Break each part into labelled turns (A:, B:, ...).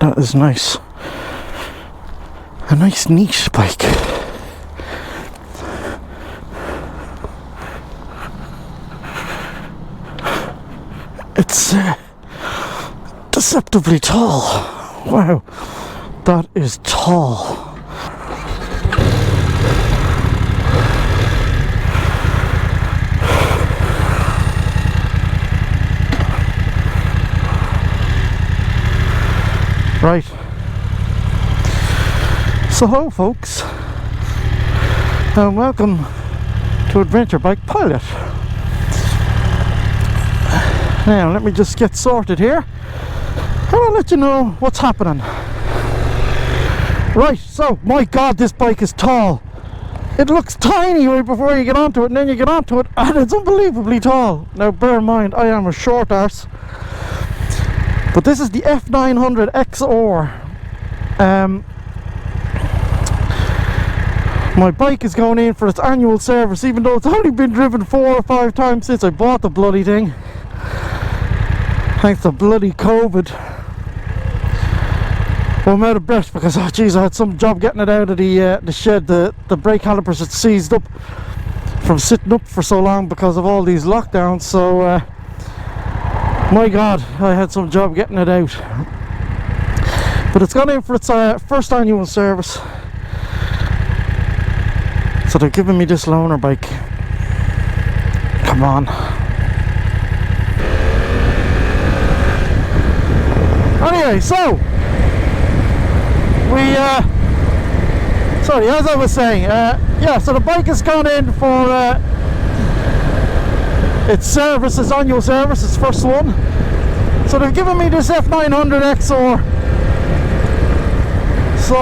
A: That is nice. A nice niche bike. It's deceptively tall. Wow, that is tall. Right. So hello folks, and welcome to Adventure Bike Pilot. Now let me just get sorted here and I'll let you know what's happening. Right, so my god, this bike is tall. It looks tiny right before you get onto it, and then you get onto it and it's unbelievably tall. Now bear in mind, I am a short arse, but this is the F900 XR. My bike is going in for its annual service, even though it's only been driven 4 or 5 times since I bought the bloody thing. Thanks to bloody COVID. Well, I'm out of breath because, oh geez, I had some job getting it out of the shed. The brake calipers had seized up from sitting up for so long because of all these lockdowns. So, my god, I had some job getting it out. But it's gone in for its first annual service. So they're giving me this loaner bike. Come on. Anyway, so we sorry, as I was saying, yeah, so the bike has gone in for its service, its annual service, its first one. So they've given me this F900 XR. So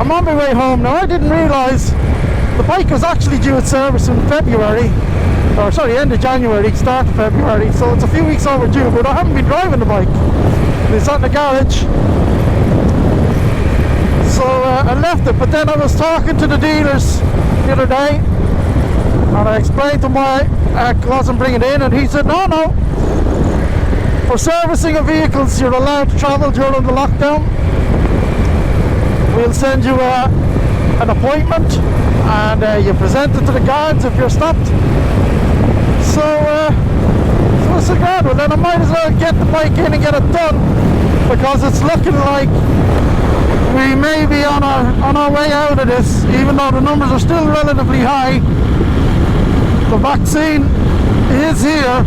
A: I'm on my way home now. I didn't realise the bike was actually due its service in February, or sorry, end of January, start of February, so it's a few weeks overdue, but I haven't been driving the bike. It's at the garage. So I left it, but then I was talking to the dealers the other day and I explained to him why I wasn't bringing it in, and he said, no, for servicing of vehicles you're allowed to travel during the lockdown. We'll send you an appointment and you present it to the guards if you're stopped. So I said, God, well then I might as well get the bike in and get it done, because it's looking like we may be on our way out of this, even though the numbers are still relatively high. The vaccine is here,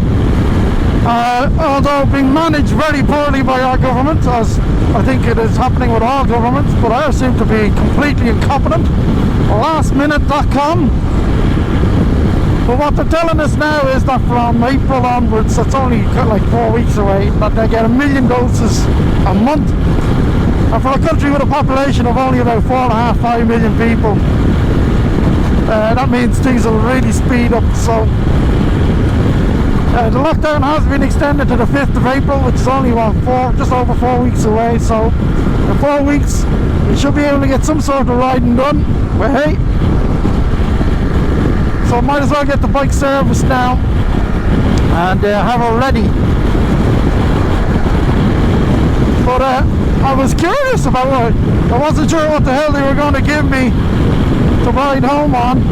A: although being managed very poorly by our government, as I think it is happening with all governments, but ours seem to be completely incompetent. Lastminute.com. But what they're telling us now is that from April onwards, that's only like 4 weeks away, that they get 1 million doses a month. And for a country with a population of only about 4.5, 5 million people, that means things will really speed up. So the lockdown has been extended to the 5th of April, which is only just over 4 weeks away. So in 4 weeks we should be able to get some sort of riding done. But hey, so I might as well get the bike serviced now and have her ready. But I was curious about it. I wasn't sure what the hell they were going to give me to ride home on.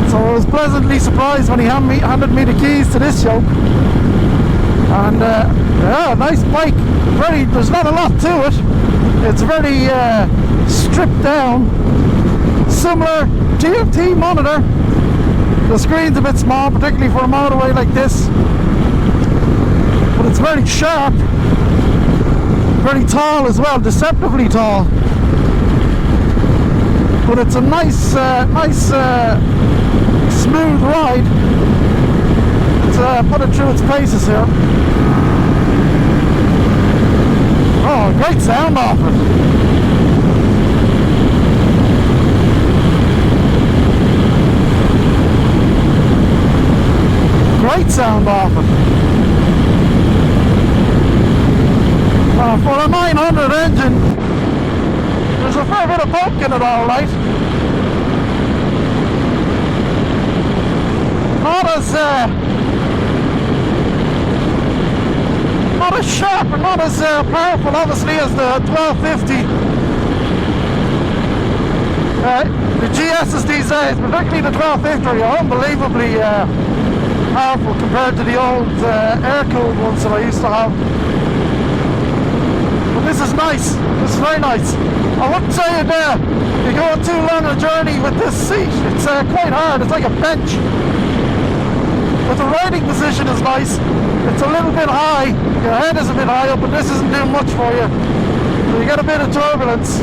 A: So I was pleasantly surprised when he handed me the keys to this yoke. And yeah, nice bike. There's not a lot to it. It's very stripped down. Similar TFT monitor. The screen's a bit small, particularly for a motorway like this. But it's very sharp. Very tall as well, deceptively tall. But it's a nice smooth ride. Let's put it through its paces here. Oh, great sound off it. Great sound off it. For a 900 engine, there's a fair bit of poke in it, all right. Not as sharp and not as powerful, obviously, as the 1250. The GSs these days, particularly the 1250, are unbelievably powerful compared to the old air-cooled ones that I used to have. But this is nice. This is very nice. I wouldn't say you go on too long a journey with this seat. It's quite hard. It's like a bench. But the riding position is nice. It's a little bit high. Your head is a bit high up, but this isn't doing much for you. So you get a bit of turbulence.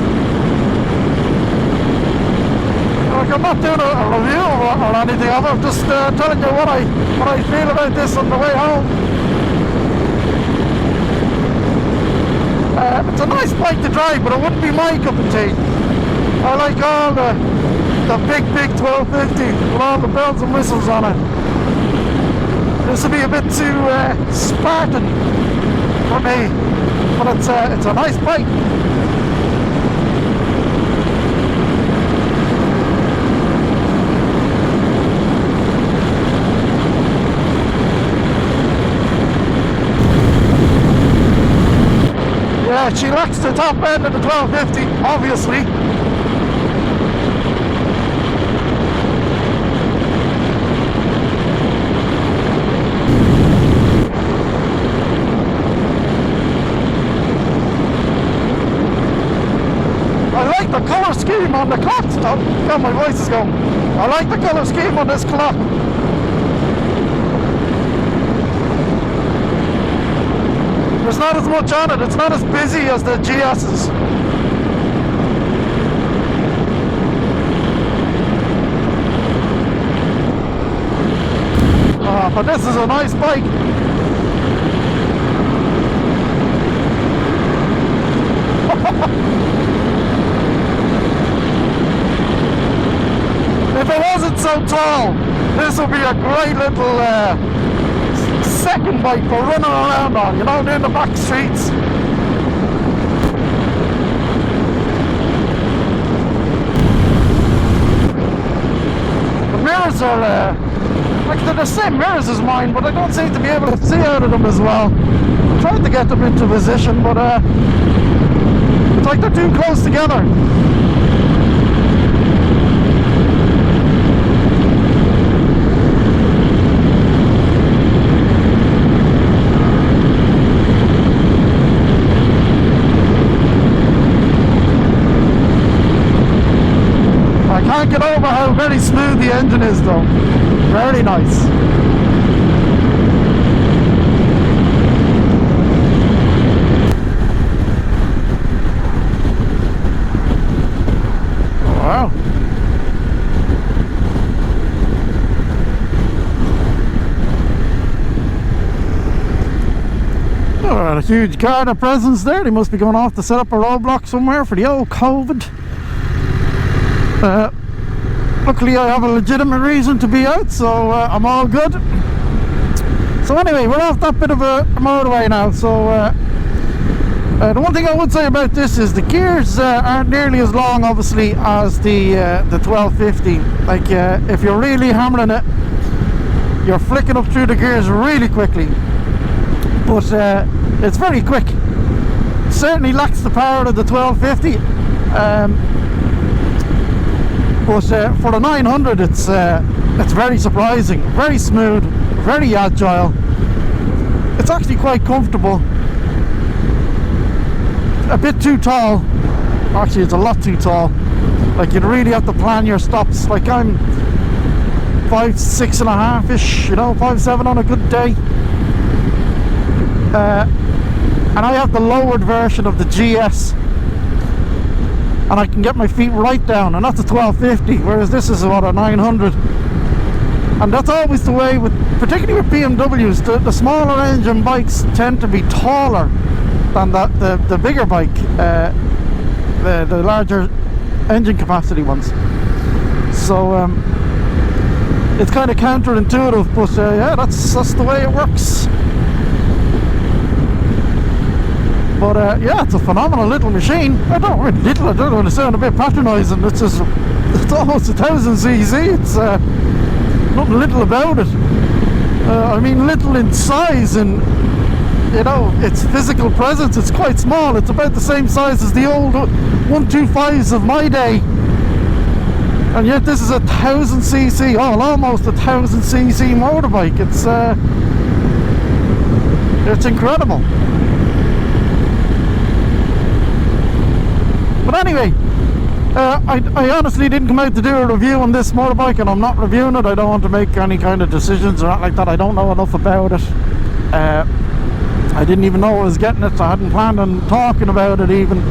A: Like, I'm not doing a review or anything. I'm just telling you what I feel about this on the way home. It's a nice bike to drive, but it wouldn't be my cup of tea. I like all the big 1250 with all the bells and whistles on it. This would be a bit too Spartan for me, but it's a nice bike. Yeah, she lacks the top end of the 1250, obviously. I like the colour scheme on the clock. Stop. God, my voice is going. I like the colour scheme on this clock. There's not as much on it. It's not as busy as the GS's. But this is a nice bike. If it wasn't so tall, this would be a great little second bike for running around on, you know, doing the back streets. The mirrors are like they're the same mirrors as mine, but I don't seem to be able to see out of them as well. I'm trying to get them into position, but it's like they're too close together. I can't get over how very smooth the engine is though. Very nice. Wow. Alright, a huge Garda presence there. They must be going off to set up a roadblock somewhere for the old COVID. Luckily I have a legitimate reason to be out, so I'm all good. So anyway, we're off that bit of a motorway now. So the one thing I would say about this is the gears aren't nearly as long, obviously, as the 1250. Like if you're really hammering it, you're flicking up through the gears really quickly. But it's very quick. It certainly lacks the power of the 1250. But for the 900, it's very surprising, very smooth, very agile. It's actually quite comfortable. A bit too tall. Actually, it's a lot too tall. Like, you'd really have to plan your stops. Like, I'm 5'6.5" ish, you know, 5'7" on a good day. And I have the lowered version of the GS. And I can get my feet right down, and that's a 1250, whereas this is about a 900. And that's always the way, with particularly with BMWs. The smaller engine bikes tend to be taller than the bigger bike, the larger engine capacity ones. So it's kind of counterintuitive, but yeah, that's the way it works. But yeah, it's a phenomenal little machine. I don't want to sound a bit patronising. It's almost 1000cc. It's nothing little about it. I mean, little in size and you know, its physical presence, it's quite small. It's about the same size as the old 125s of my day. And yet this is a 1000cc, almost a 1000cc motorbike. It's incredible. But anyway, I honestly didn't come out to do a review on this motorbike, and I'm not reviewing it. I don't want to make any kind of decisions or anything like that. I don't know enough about it. I didn't even know I was getting it, so I hadn't planned on talking about it even.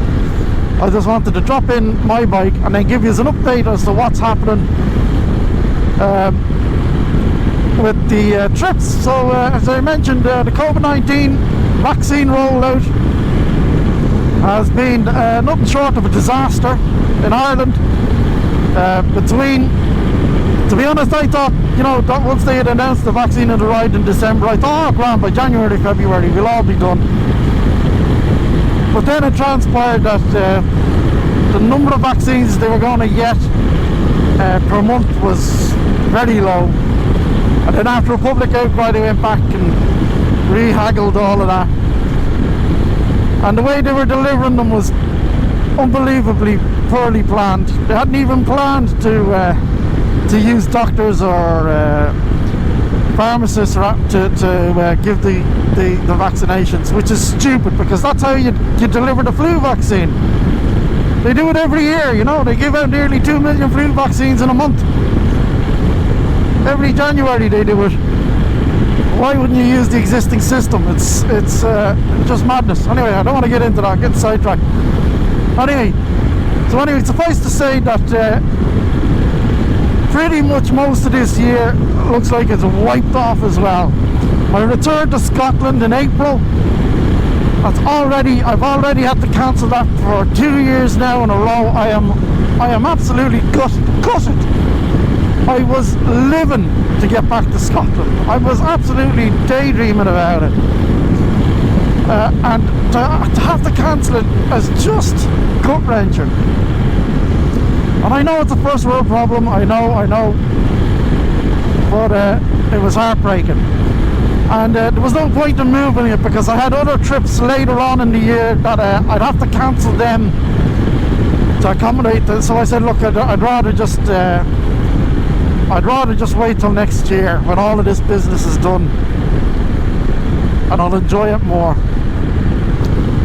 A: I just wanted to drop in my bike and then give you an update as to what's happening with the trips. So as I mentioned, the COVID-19 vaccine rollout has been nothing short of a disaster in Ireland. To be honest, I thought, you know, that once they had announced the vaccine had arrived in December, I thought, oh grand, by January, February we'll all be done. But then it transpired that the number of vaccines they were going to get per month was very low. And then after a public outcry, they went back and re-haggled all of that. And the way they were delivering them was unbelievably poorly planned. They hadn't even planned to use doctors or pharmacists to give the vaccinations, which is stupid, because that's how you deliver the flu vaccine. They do it every year, you know. They give out nearly 2 million flu vaccines in a month. Every January they do it. Why wouldn't you use the existing system? It's just madness. Anyway, I don't want to get into that. I'm getting sidetracked. Anyway, suffice to say that pretty much most of this year looks like it's wiped off as well. My return to Scotland in April, I've already had to cancel that for 2 years now in a row. I am absolutely gutted. I was living to get back to Scotland. I was absolutely daydreaming about it. And to have to cancel it is just gut-wrenching. And I know it's a first world problem, I know, but it was heartbreaking. And there was no point in moving it, because I had other trips later on in the year that I'd have to cancel them to accommodate them. So I said, look, I'd rather just wait till next year when all of this business is done, and I'll enjoy it more.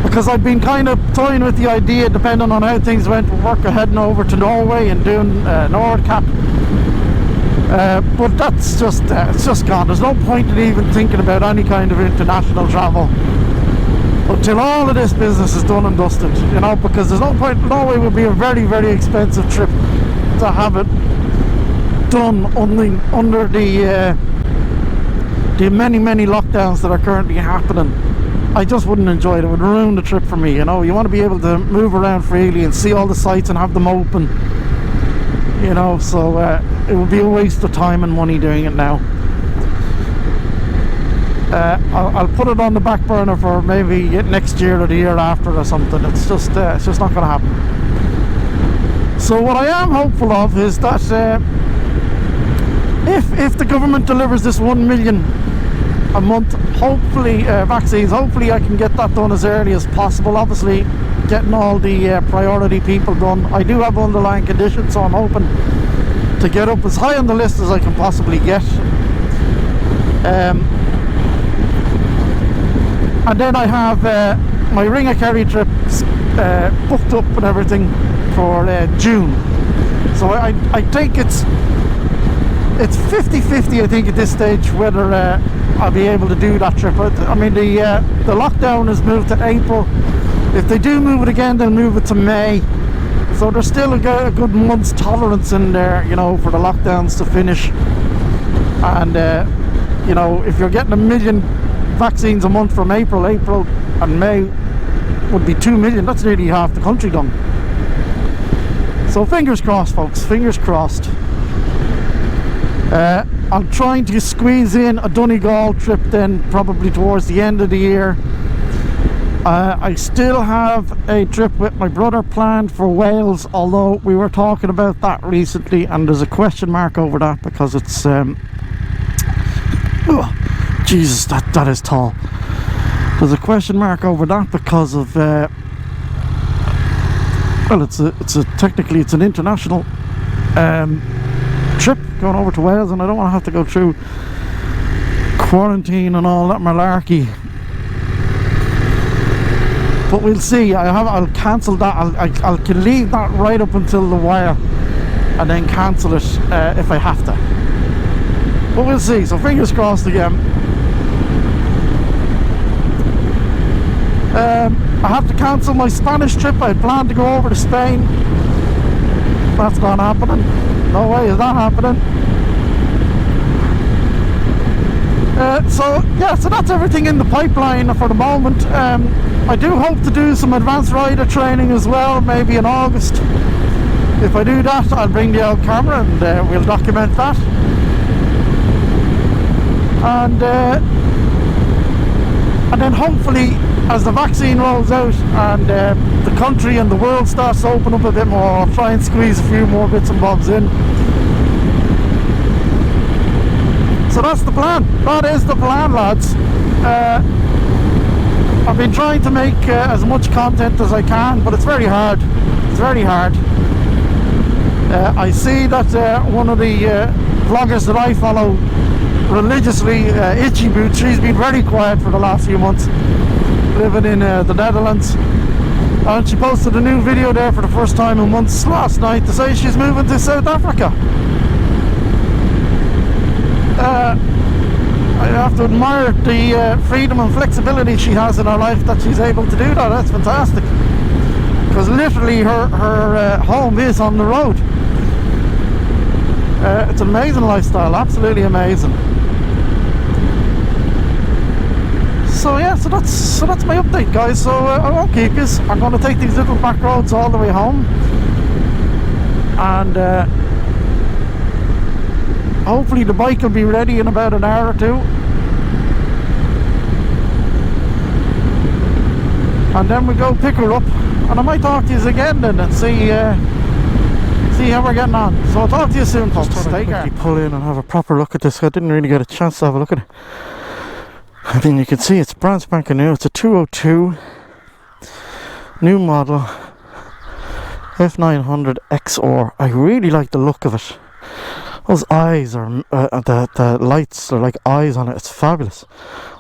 A: Because I've been kind of toying with the idea, depending on how things went, with work, of heading over to Norway and doing Nordkapp. But that's just it's just gone. There's no point in even thinking about any kind of international travel until all of this business is done and dusted, you know, because there's no point. Norway would be a very, very expensive trip to have it done under the many lockdowns that are currently happening. I just wouldn't enjoy it. It would ruin the trip for me, you know. You want to be able to move around freely and see all the sites and have them open, you know, so it would be a waste of time and money doing it now. I'll put it on the back burner for maybe next year or the year after or something. It's just not going to happen. So what I am hopeful of is that if the government delivers this 1 million a month, hopefully vaccines, hopefully I can get that done as early as possible. Obviously getting all the priority people done. I do have underlying conditions, so I'm hoping to get up as high on the list as I can possibly get. And then I have my Ringakerry trips booked up and everything for June. So I think it's 50-50, I think, at this stage, whether I'll be able to do that trip. I mean, the lockdown has moved to April. If they do move it again, they'll move it to May. So there's still a good month's tolerance in there, you know, for the lockdowns to finish. And you know, if you're getting 1 million vaccines a month from April and May would be 2 million. That's nearly half the country done. So fingers crossed, folks, fingers crossed. I'm trying to squeeze in a Donegal trip then, probably towards the end of the year. I still have a trip with my brother planned for Wales, although we were talking about that recently and there's a question mark over that because it's oh, Jesus, that is tall. There's a question mark over that because of well, technically it's an international trip going over to Wales, and I don't want to have to go through quarantine and all that malarkey. But we'll see. I'll cancel that. I'll can leave that right up until the wire, and then cancel it if I have to. But we'll see. So fingers crossed again. I have to cancel my Spanish trip. I had planned to go over to Spain. That's not happening. No way is that happening. So that's everything in the pipeline for the moment. I do hope to do some advanced rider training as well, maybe in August. If I do that, I'll bring the old camera and we'll document that. And then hopefully, as the vaccine rolls out and the country and the world starts to open up a bit more, I'll try and squeeze a few more bits and bobs in. So that's the plan. That is the plan, lads. I've been trying to make as much content as I can, but it's very hard. It's very hard. I see that one of the vloggers that I follow religiously, Itchy Boots, she's been very quiet for the last few months, living in the Netherlands, and she posted a new video there for the first time in months last night to say she's moving to South Africa. I have to admire the freedom and flexibility she has in her life, that she's able to do that. That's fantastic, because literally her home is on the road. It's an amazing lifestyle, absolutely amazing. So yeah, so that's my update, guys. So I won't keep you. I'm going to take these little back roads all the way home, and hopefully the bike will be ready in about an hour or two, and then we go pick her up, and I might talk to you again then and see how we're getting on. So I'll talk to you soon, folks. Take care. Pull in and have a proper look at this. I didn't really get a chance to have a look at it. I mean, you can see it's brand spanking new. It's a 202 new model F900 XR. I really like the look of it. Those eyes are the lights are like eyes on it. It's fabulous.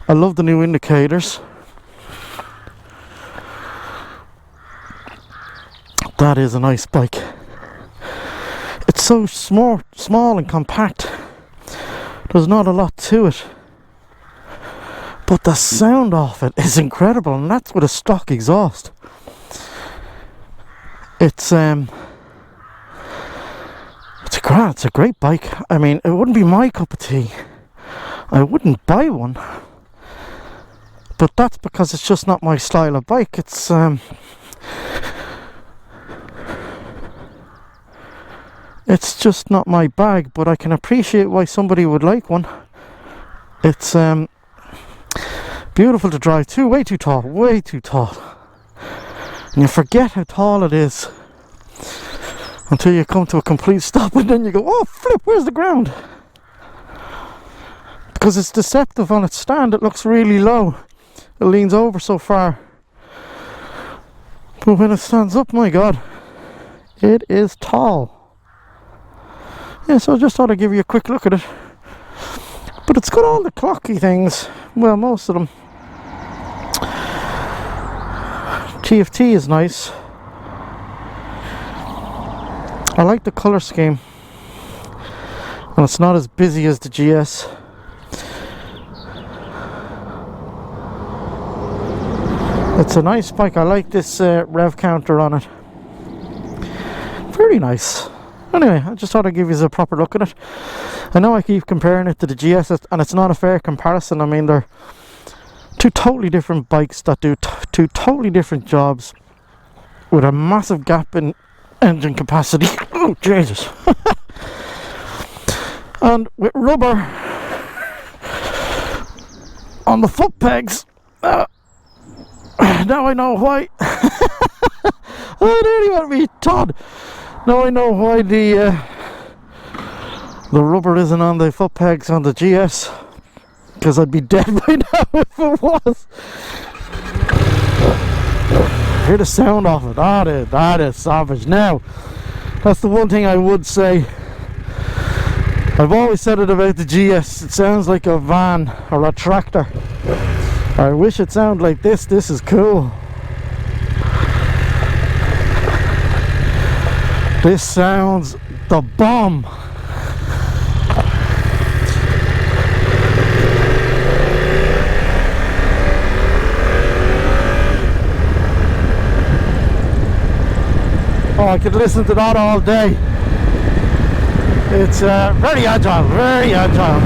A: I love the new indicators. That is a nice bike. It's so small and compact. There's not a lot to it, but the sound of it is incredible, and that's with a stock exhaust. It's a great bike. I mean, it wouldn't be my cup of tea. I wouldn't buy one, but that's because it's just not my style of bike. It's just not my bag, but I can appreciate why somebody would like one. It's beautiful to drive too. Way too tall, and you forget how tall it is until you come to a complete stop, and then you go, oh flip, where's the ground? Because it's deceptive on its stand. It looks really low, it leans over so far, but when it stands up, my god, it is tall. Yeah, so I just thought I'd give you a quick look at it. But it's got all the clocky things, well, most of them. TFT is nice. I like the colour scheme, and it's not as busy as the GS. It's a nice bike. I like this rev counter on it. Very nice. Anyway, I just thought I'd give you a proper look at it. I know I keep comparing it to the GS, and it's not a fair comparison. I mean, they're two totally different bikes that do two totally different jobs, with a massive gap in engine capacity. Oh Jesus. And with rubber on the foot pegs. Now I know why. Oh, there you want me, Todd. Now I know why the rubber isn't on the foot pegs on the GS, because I'd be dead by now if it was. Hear the sound of it. That is savage. Now, that's the one thing I would say. I've always said it about the GS. It sounds like a van or a tractor. I wish it sounded like this. This is cool. This sounds the bomb. Oh, I could listen to that all day. It's very agile, very agile.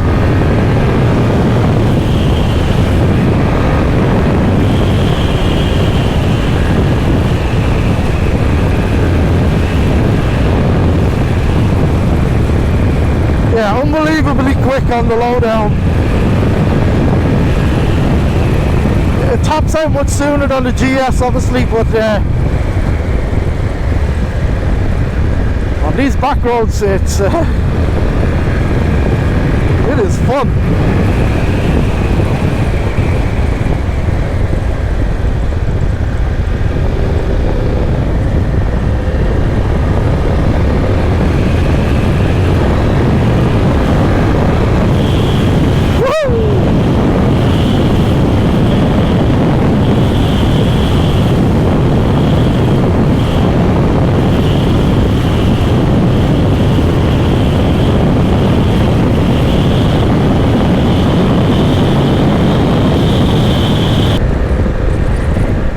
A: Yeah, unbelievably quick on the lowdown. It tops out much sooner than the GS, obviously, but on these back roads, it is fun.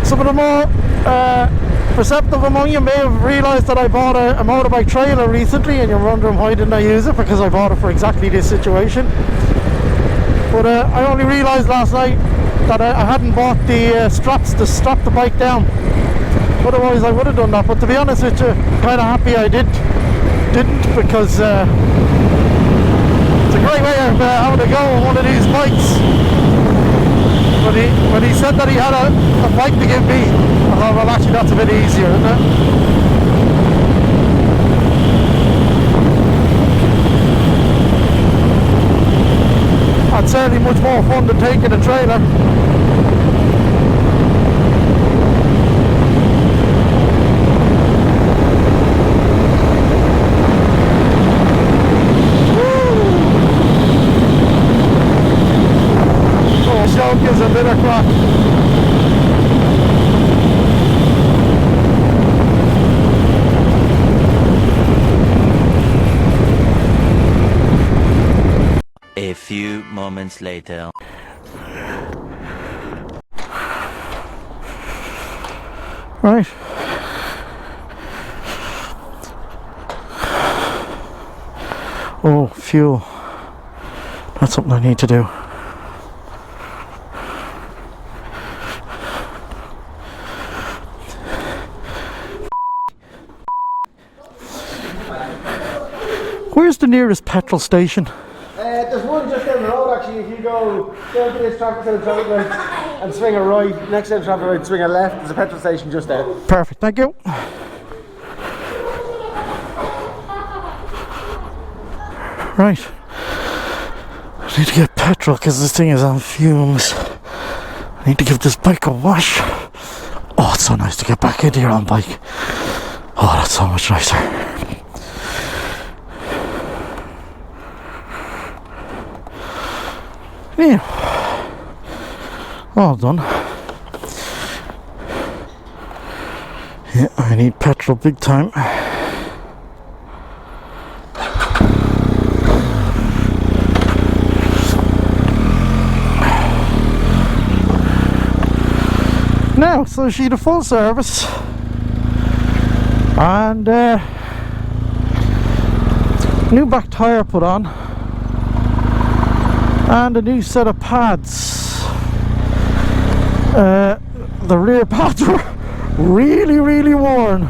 A: Some of the more perceptive among you may have realised that I bought a motorbike trailer recently, and you're wondering why didn't I use it, because I bought it for exactly this situation. But I only realised last night that I hadn't bought the straps to strap the bike down. Otherwise I would have done that, but to be honest with you, kind of happy I didn't, because it's a great way of having a go on one of these bikes. When he said that he had a bike to give me, I thought, well, actually that's a bit easier, isn't it? That's certainly much more fun than taking a trailer. Gives a bit of crack.
B: A few moments later.
A: Right. Oh, fuel. That's something I need to do. Where's the nearest petrol station?
C: There's one just down the road actually. If you go down to this traffic light and swing a right, next to the traffic light, swing a left, there's a petrol station just there.
A: Perfect, thank you. Right. I need to get petrol because this thing is on fumes. I need to give this bike a wash. Oh, it's so nice to get back into your own bike. Oh, that's so much nicer. Yeah, all done. Yeah, I need petrol big time. Now, so she had a full service and new back tyre put on and a new set of pads. The rear pads were really worn.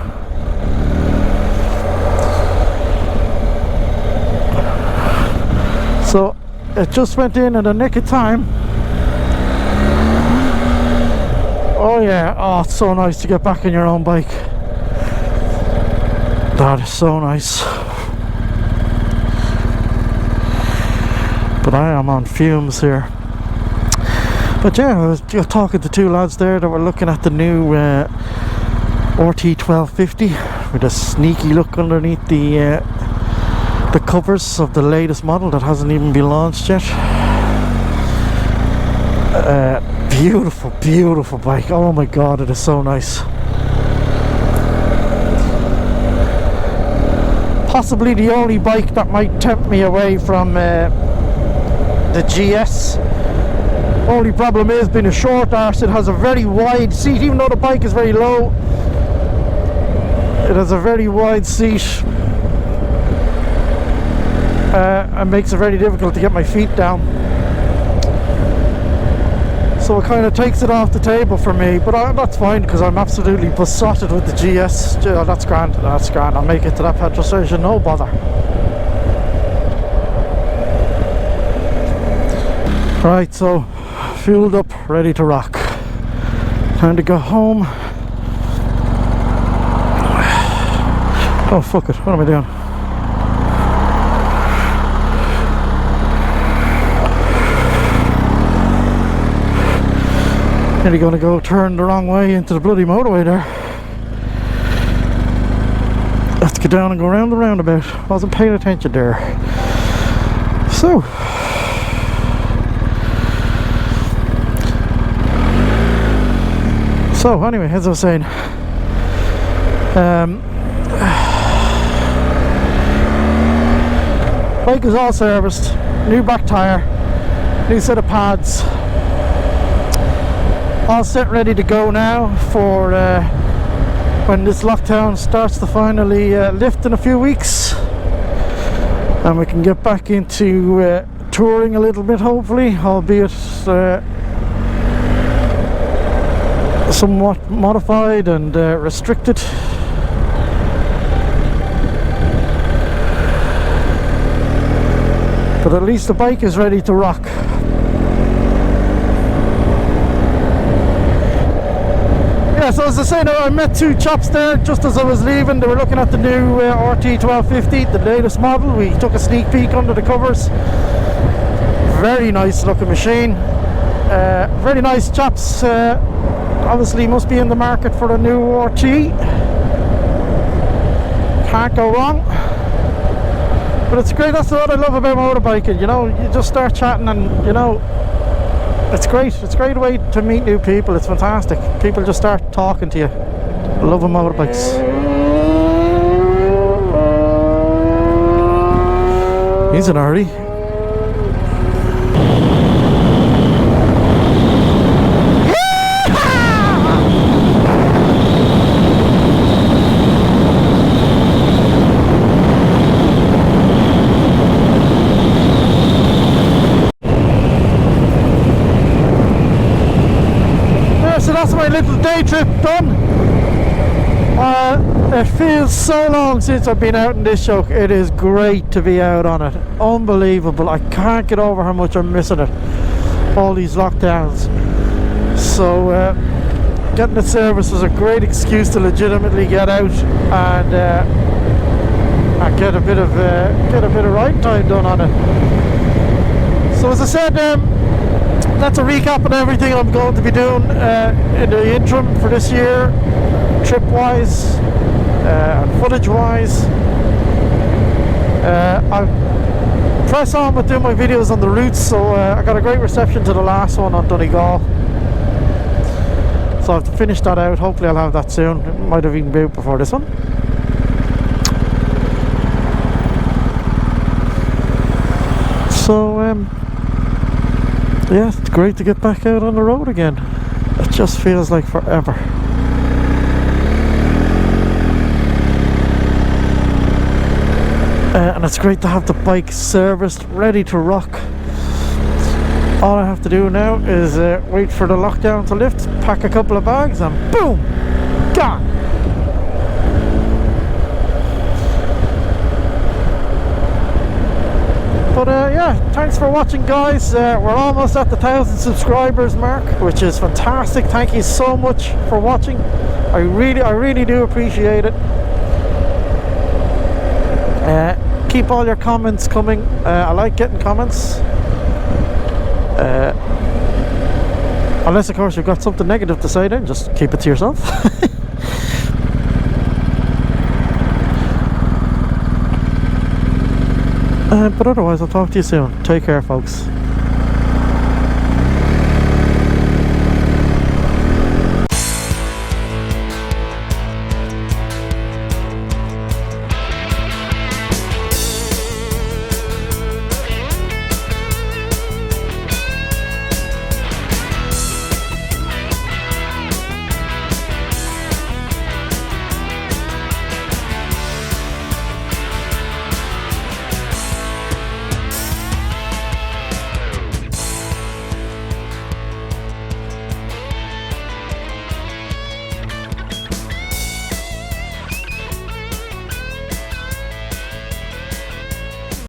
A: So it just went in the nick of time. Oh yeah, oh, it's so nice to get back on your own bike. That is so nice. But I am on fumes here. But yeah, I was just talking to two lads there that were looking at the new RT1250 with a sneaky look underneath the covers of the latest model that hasn't even been launched yet. Beautiful, beautiful bike. Oh my god, it is so nice. Possibly the only bike that might tempt me away from the GS. Only problem is, being a short arse, it has a very wide seat. Even though the bike is very low, it has a very wide seat. And makes it very difficult to get my feet down. So it kind of takes it off the table for me, but that's fine because I'm absolutely besotted with the GS. That's grand, that's grand. I'll make it to that petrol station, no bother. Right, so fueled up, ready to rock. Time to go home. Oh fuck it, what am I doing? Nearly going to go turn the wrong way into the bloody motorway there. Have to get down and go around the roundabout. Wasn't paying attention there. So anyway, as I was saying, bike is all serviced, new back tyre, new set of pads. All set, ready to go now for when this lockdown starts to finally lift in a few weeks, and we can get back into touring a little bit, hopefully, albeit somewhat modified and restricted. But at least the bike is ready to rock. Yeah, so as I say, I met two chaps there just as I was leaving. They were looking at the new RT1250, the latest model. We took a sneak peek under the covers. Very nice looking machine. Very nice chaps. Obviously must be in the market for a new RT. Can't go wrong. But it's great. That's what I love about motorbiking, you know. You just start chatting and, you know, it's great. It's a great way to meet new people. It's fantastic. People just start talking to you. I love motorbikes. He's in a hurry. That's my little day trip done. It feels so long since I've been out in this show. It is great to be out on it. Unbelievable. I can't get over how much I'm missing it. All these lockdowns. So getting the service was a great excuse to legitimately get out and get a bit of ride time done on it. So as I said, that's a recap on everything I'm going to be doing in the interim for this year, trip-wise and footage-wise. I'll press on with doing my videos on the routes, so I got a great reception to the last one on Donegal. So I have to finish that out. Hopefully I'll have that soon. It might have even been out before this one. So yeah, it's great to get back out on the road again. It just feels like forever. And it's great to have the bike serviced, ready to rock. All I have to do now is wait for the lockdown to lift, pack a couple of bags and boom! Gone! But yeah, thanks for watching, guys. We're almost at the 1,000 subscribers mark, which is fantastic. Thank you so much for watching. I really do appreciate it. Keep all your comments coming. I like getting comments. Unless, of course, you've got something negative to say, then just keep it to yourself. But otherwise, I'll talk to you soon. Take care, folks.